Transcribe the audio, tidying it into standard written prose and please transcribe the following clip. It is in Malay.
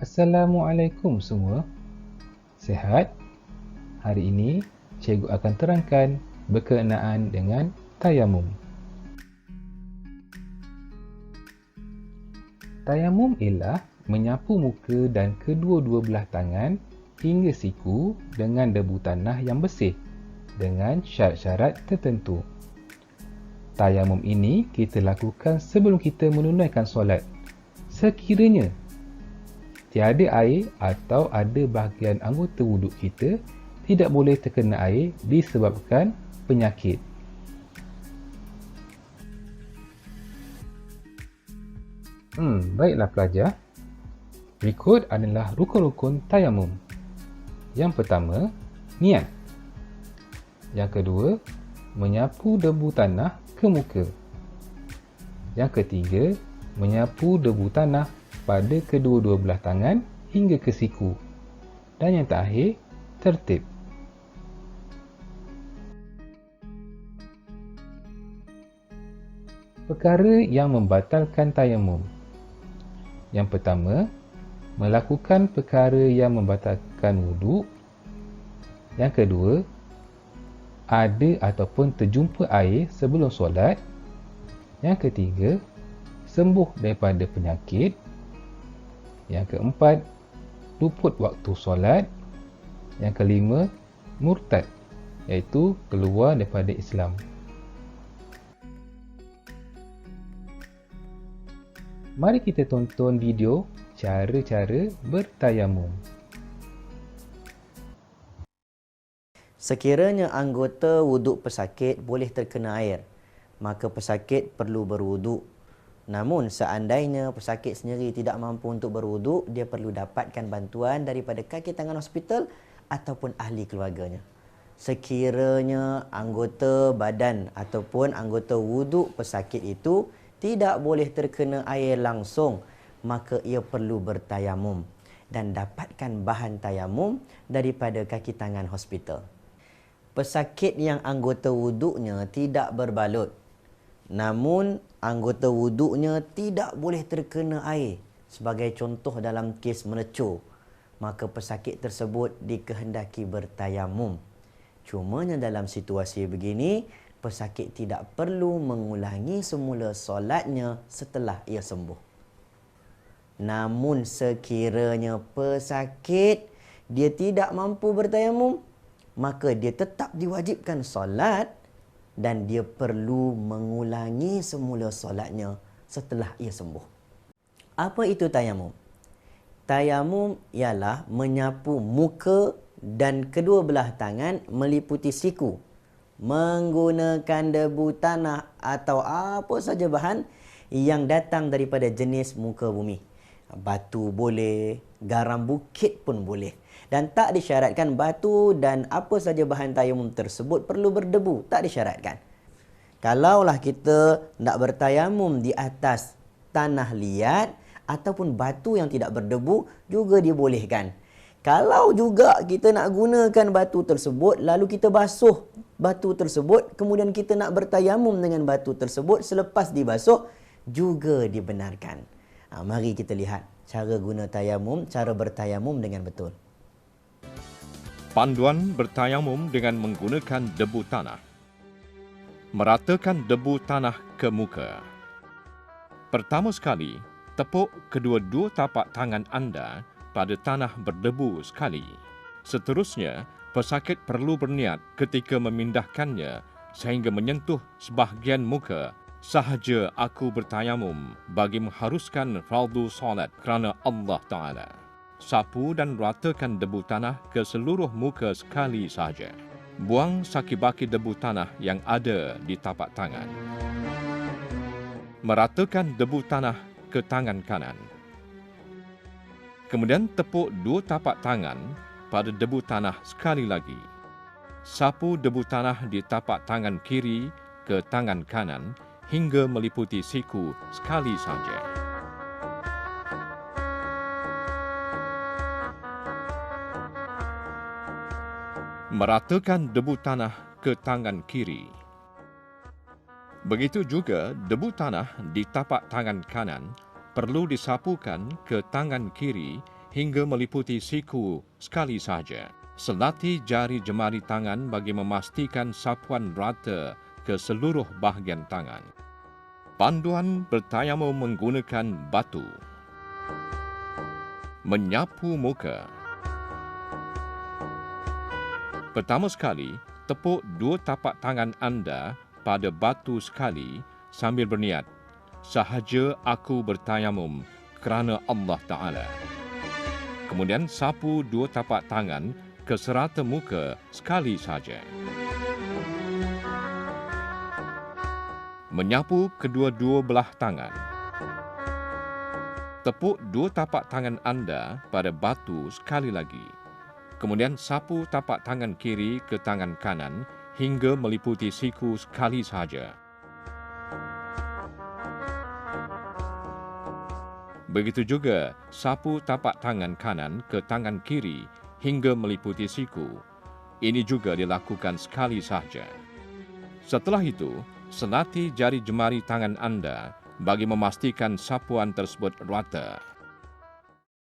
Assalamualaikum semua. Sihat? Hari ini, cikgu akan terangkan berkenaan dengan tayamum. Tayamum ialah menyapu muka dan kedua-dua belah tangan hingga siku dengan debu tanah yang bersih dengan syarat-syarat tertentu. Tayamum ini kita lakukan sebelum kita menunaikan solat. Sekiranya tiada air atau ada bahagian anggota wuduk kita tidak boleh terkena air disebabkan penyakit. Baiklah pelajar. Berikut adalah rukun-rukun tayamum. Yang pertama, niat. Yang kedua, menyapu debu tanah ke muka. Yang ketiga, menyapu debu tanah pada kedua-dua belah tangan hingga ke siku. Dan yang terakhir, tertib. Perkara yang membatalkan tayamum. Yang pertama, melakukan perkara yang membatalkan wuduk. Yang kedua, ada ataupun terjumpa air sebelum solat. Yang ketiga, sembuh daripada penyakit. Yang keempat, luput waktu solat. Yang kelima, murtad, iaitu keluar daripada Islam. Mari kita tonton video cara-cara bertayamum. Sekiranya anggota wuduk pesakit boleh terkena air, maka pesakit perlu berwuduk. Namun seandainya pesakit sendiri tidak mampu untuk berwuduk, dia perlu dapatkan bantuan daripada kaki tangan hospital ataupun ahli keluarganya. Sekiranya anggota badan ataupun anggota wuduk pesakit itu tidak boleh terkena air langsung, maka ia perlu bertayamum dan dapatkan bahan tayamum daripada kaki tangan hospital. Pesakit yang anggota wuduknya tidak berbalut, namun anggota wuduknya tidak boleh terkena air, sebagai contoh dalam kes menecur, maka pesakit tersebut dikehendaki bertayamum. Cumanya dalam situasi begini, pesakit tidak perlu mengulangi semula solatnya setelah ia sembuh. Namun sekiranya pesakit dia tidak mampu bertayamum, maka dia tetap diwajibkan solat dan dia perlu mengulangi semula solatnya setelah ia sembuh. Apa itu tayamum? Tayamum ialah menyapu muka dan kedua belah tangan meliputi siku menggunakan debu tanah atau apa saja bahan yang datang daripada jenis muka bumi. Batu boleh, garam bukit pun boleh. Dan tak disyaratkan batu dan apa saja bahan tayamum tersebut perlu berdebu, tak disyaratkan. Kalaulah kita nak bertayamum di atas tanah liat ataupun batu yang tidak berdebu, juga dibolehkan. Kalau juga kita nak gunakan batu tersebut, lalu kita basuh batu tersebut, kemudian kita nak bertayamum dengan batu tersebut, selepas dibasuh, juga dibenarkan. Mari kita lihat cara guna tayamum, cara bertayamum dengan betul. Panduan bertayamum dengan menggunakan debu tanah. Meratakan debu tanah ke muka. Pertama sekali, tepuk kedua-dua tapak tangan anda pada tanah berdebu sekali. Seterusnya, pesakit perlu berniat ketika memindahkannya sehingga menyentuh sebahagian muka. Sahaja aku bertayamum bagi mengharuskan fardu solat kerana Allah Ta'ala. Sapu dan ratakan debu tanah ke seluruh muka sekali sahaja. Buang saki-baki debu tanah yang ada di tapak tangan. Meratakan debu tanah ke tangan kanan. Kemudian tepuk dua tapak tangan pada debu tanah sekali lagi. Sapu debu tanah di tapak tangan kiri ke tangan kanan hingga meliputi siku sekali saja. Meratakan debu tanah ke tangan kiri. Begitu juga debu tanah di tapak tangan kanan perlu disapukan ke tangan kiri hingga meliputi siku sekali sahaja. Selati jari jemari tangan bagi memastikan sapuan rata ke seluruh bahagian tangan. Panduan bertayamum menggunakan batu. Menyapu muka. Pertama sekali, tepuk dua tapak tangan anda pada batu sekali sambil berniat, sahaja aku bertayamum kerana Allah Ta'ala. Kemudian sapu dua tapak tangan ke serata muka sekali saja. Menyapu kedua-dua belah tangan. Tepuk dua tapak tangan anda pada batu sekali lagi. Kemudian sapu tapak tangan kiri ke tangan kanan hingga meliputi siku sekali saja. Begitu juga sapu tapak tangan kanan ke tangan kiri hingga meliputi siku. Ini juga dilakukan sekali sahaja. Setelah itu, selati jari jemari tangan anda bagi memastikan sapuan tersebut rata.